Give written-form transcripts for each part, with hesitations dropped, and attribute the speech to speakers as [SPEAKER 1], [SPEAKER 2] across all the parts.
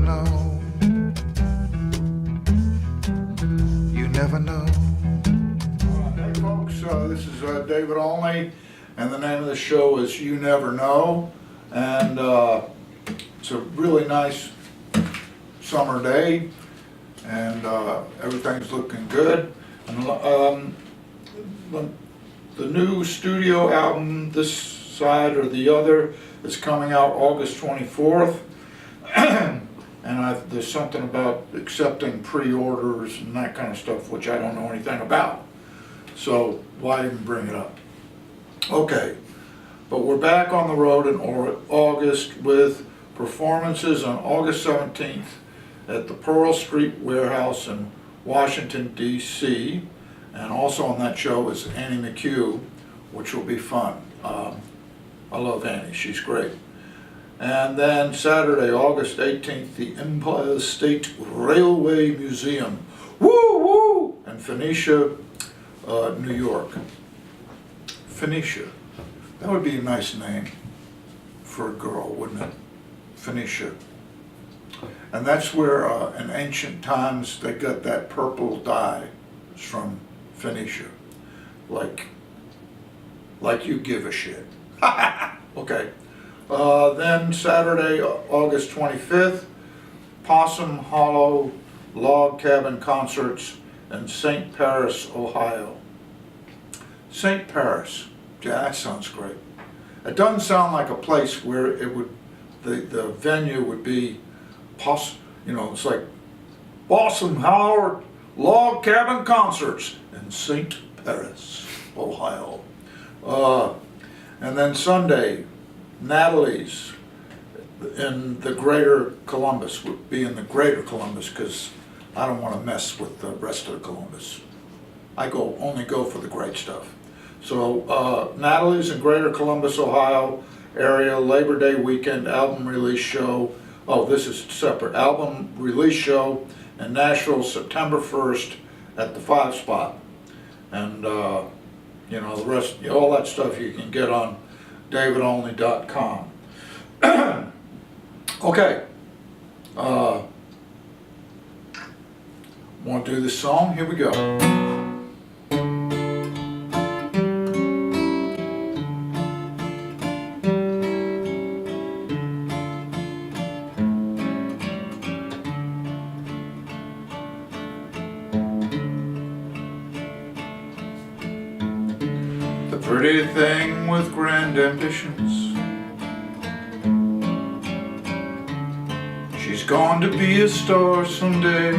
[SPEAKER 1] know. You never know. Hey folks, this is David Olney, and the name of the show is You Never Know. And it's a really nice summer day, and everything's looking good. And the new studio album, This Side or the Other, is coming out August 24th. And there's something about accepting pre-orders and that kind of stuff, which I don't know anything about. So why even bring it up? Okay, but we're back on the road in August with performances on August 17th at the Pearl Street Warehouse in Washington, D.C. And also on that show is Annie McCue, which will be fun. I love Annie, she's great. And then Saturday, August 18th, the Empire State Railway Museum, woo woo, in Phoenicia, New York. Phoenicia, that would be a nice name for a girl, wouldn't it? Phoenicia. And that's where in ancient times they got that purple dye. It's from Phoenicia. Like you give a shit. Okay. Then Saturday, August 25th, Possum Hollow Log Cabin Concerts in St. Paris, Ohio. St. Paris, yeah, that sounds great. It doesn't sound like a place where it would, the venue would be, it's like Possum Hollow Log Cabin Concerts in St. Paris, Ohio. And then Sunday, Natalie's in the Greater Columbus, would be in the Greater Columbus because I don't want to mess with the rest of the Columbus. I only go for the great stuff. So Natalie's in Greater Columbus, Ohio area, Labor Day weekend album release show. Oh, this is separate. Album release show in Nashville, September 1st at the 5 Spot. And the rest, all that stuff you can get on davidolney.com. Okay. Want to do this song? Here we go. The pretty thing with grand ambitions, she's going to be a star someday.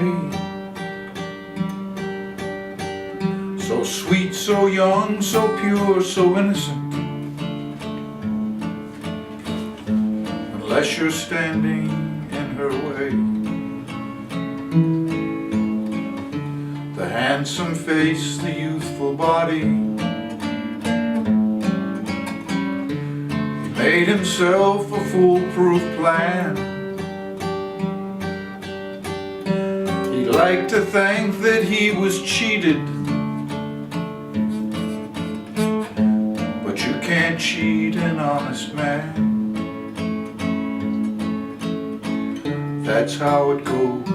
[SPEAKER 1] So sweet, so young, so pure, so innocent. Unless you're standing in her way. The handsome face, the youthful body, made himself a foolproof plan. He liked to think that he was cheated, but you can't cheat an honest man. That's how it goes.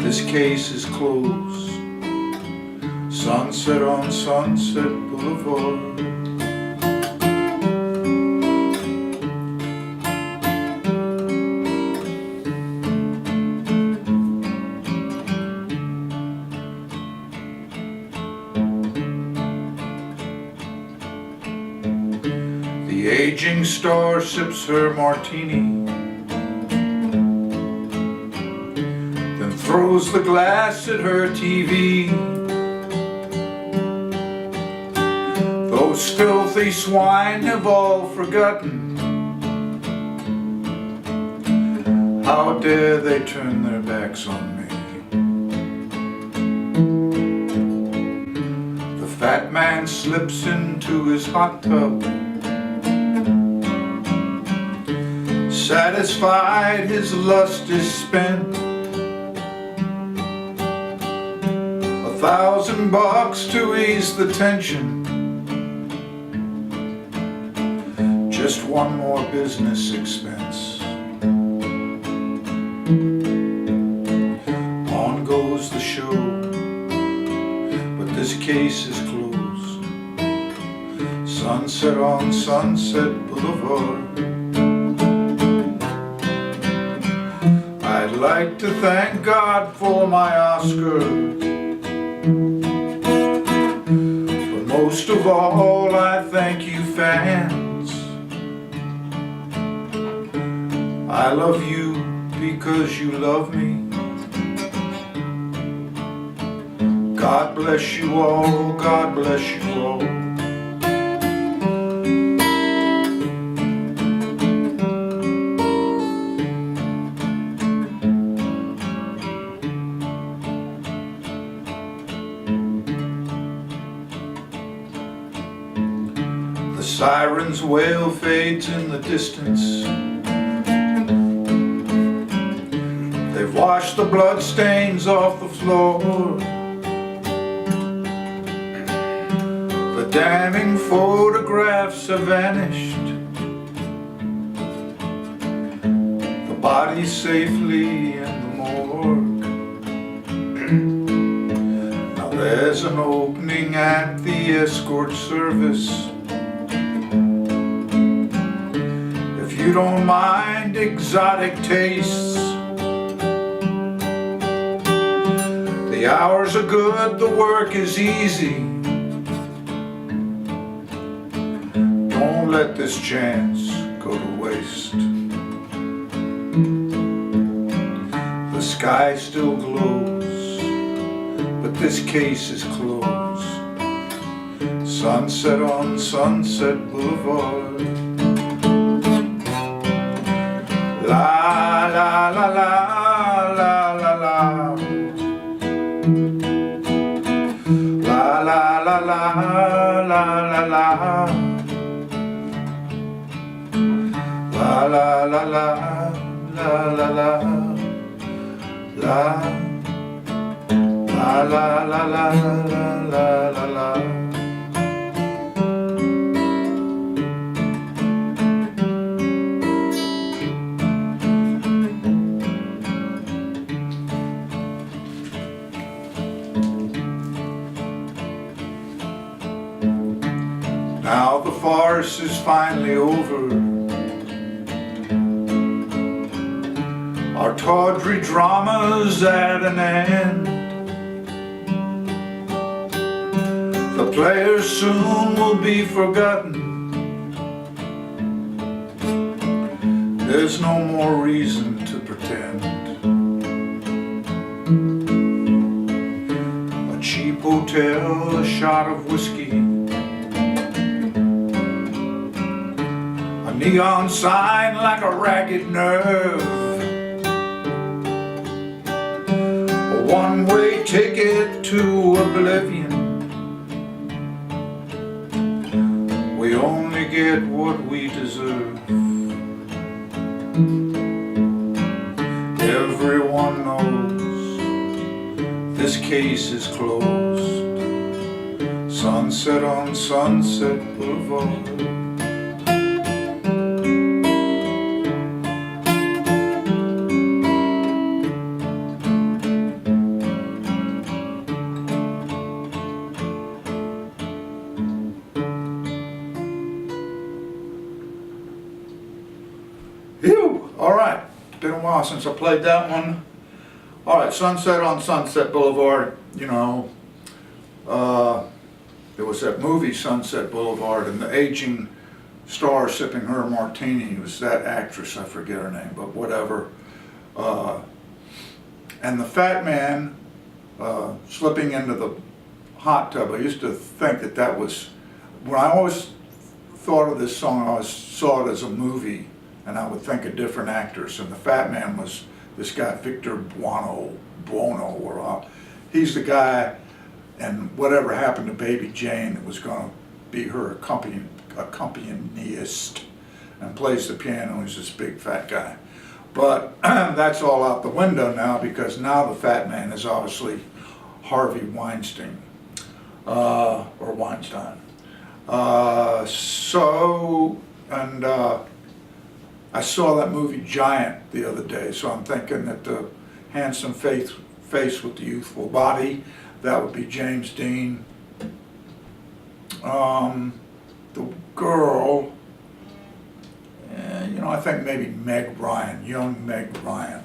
[SPEAKER 1] This case is closed. Sunset on Sunset Boulevard. The aging star sips her martini, then throws the glass at her TV. Those filthy swine have all forgotten. How dare they turn their backs on me? The fat man slips into his hot tub, satisfied his lust is spent. $1,000 to ease the tension. Just one more business expense. case is closed. Sunset on Sunset Boulevard. I'd like to thank God for my Oscar, but most of all I thank you fans. I love you because you love me. God bless you all, God bless you all. The siren's wail fades in the distance. They've washed the blood stains off the floor. The damning photographs have vanished. The body's safely in the morgue. Now there's an opening at the escort service. If you don't mind exotic tastes, the hours are good, the work is easy. Don't let this chance go to waste. The sky still glows, but this case is closed. Sunset on Sunset Boulevard. La la la la la la la. La la la la la la la. La la la la la la la la la la la la la la. Now the farce is finally over. Our tawdry drama's at an end. The players soon will be forgotten. There's no more reason to pretend. A cheap hotel, a shot of whiskey, a neon sign like a ragged nerve, one-way ticket to oblivion. We only get what we deserve. Everyone knows this case is closed. Sunset on Sunset Boulevard. All right, been a while since I played that one. All right, Sunset on Sunset Boulevard. You know, there was that movie Sunset Boulevard, and the aging star sipping her martini was that actress, I forget her name, but whatever. And the fat man slipping into the hot tub. I used to think that that was, when I always thought of this song, I always saw it as a movie, and I would think of different actors. And the fat man was this guy, Victor Buono, or he's the guy, and whatever happened to Baby Jane that was going to be her accompanist, and plays the piano. He's this big fat guy. But that's all out the window now, because now the fat man is obviously Harvey Weinstein, or Weinstein. I saw that movie Giant the other day, so I'm thinking that the handsome face with the youthful body, that would be James Dean. The girl, you know, I think maybe Meg Ryan, young Meg Ryan.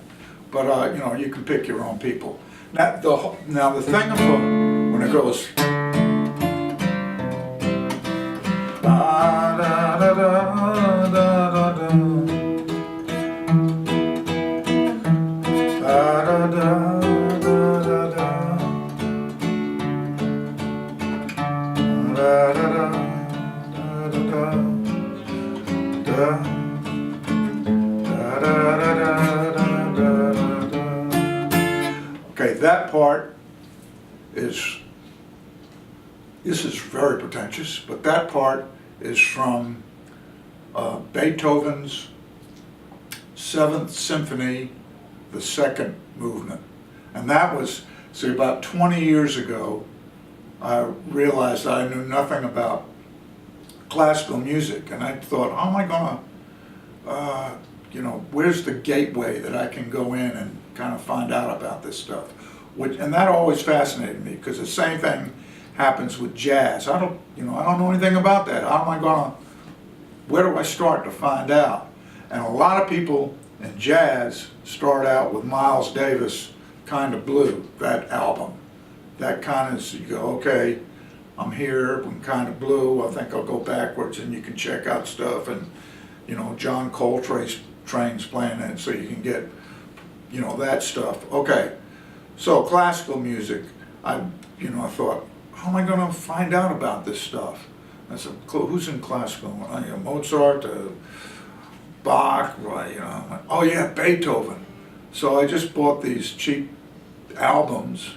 [SPEAKER 1] But, you know, you can pick your own people. Now, the thing of when it goes, da, da, da, da, da, da, da, da, da, da. Okay, that part is, this is very pretentious, but that part is from Beethoven's 7th Symphony, the second movement. And that was, see, about 20 years ago, I realized I knew nothing about classical music, and I thought, how am I gonna, you know, where's the gateway that I can go in and kind of find out about this stuff? And that always fascinated me, because the same thing happens with jazz. I don't know anything about that. How am I gonna, where do I start to find out? And a lot of people in jazz start out with Miles Davis' Kind of Blue, that album. That kind of, you go, okay, I'm here, I'm Kind of Blue, I think I'll go backwards, and you can check out stuff, and, you know, John Coltrane's playing it, so you can get, you know, that stuff. Okay, so classical music, I thought, how am I going to find out about this stuff? I said, who's in classical? You know, Mozart, Bach, well, you know, I went, oh yeah, Beethoven. So I just bought these cheap albums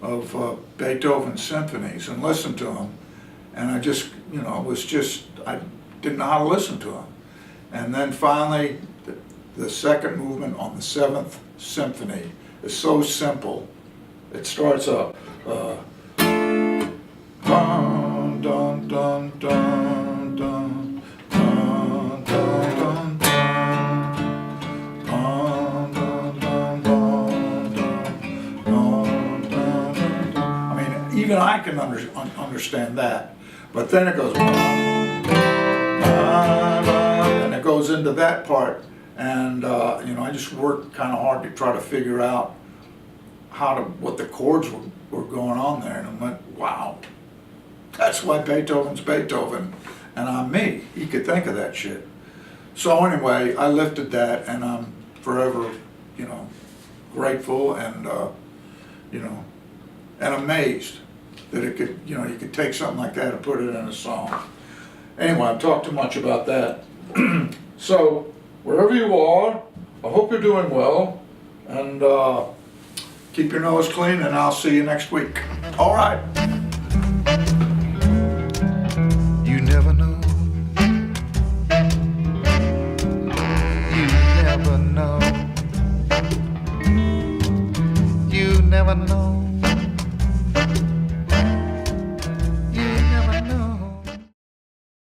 [SPEAKER 1] of Beethoven symphonies and listened to them, and I just, you know, I didn't know how to listen to them. And then finally, the second movement on the 7th Symphony is so simple. It starts up, dun, dun, dun, dun, dun, dun, dun, dun, dun. Even I can understand that, but then it goes, and it goes into that part, and you know, I just worked kind of hard to try to figure out what the chords were going on there, and I went, wow, that's why Beethoven's Beethoven, and I'm me. He could think of that shit. So anyway, I lifted that, and I'm forever, you know, grateful and you know, and amazed that it could, you know, you could take something like that and put it in a song. Anyway, I've talked too much about that. So, wherever you are, I hope you're doing well, and keep your nose clean, and I'll see you next week. All right.
[SPEAKER 2] You never know. You never know. You never know.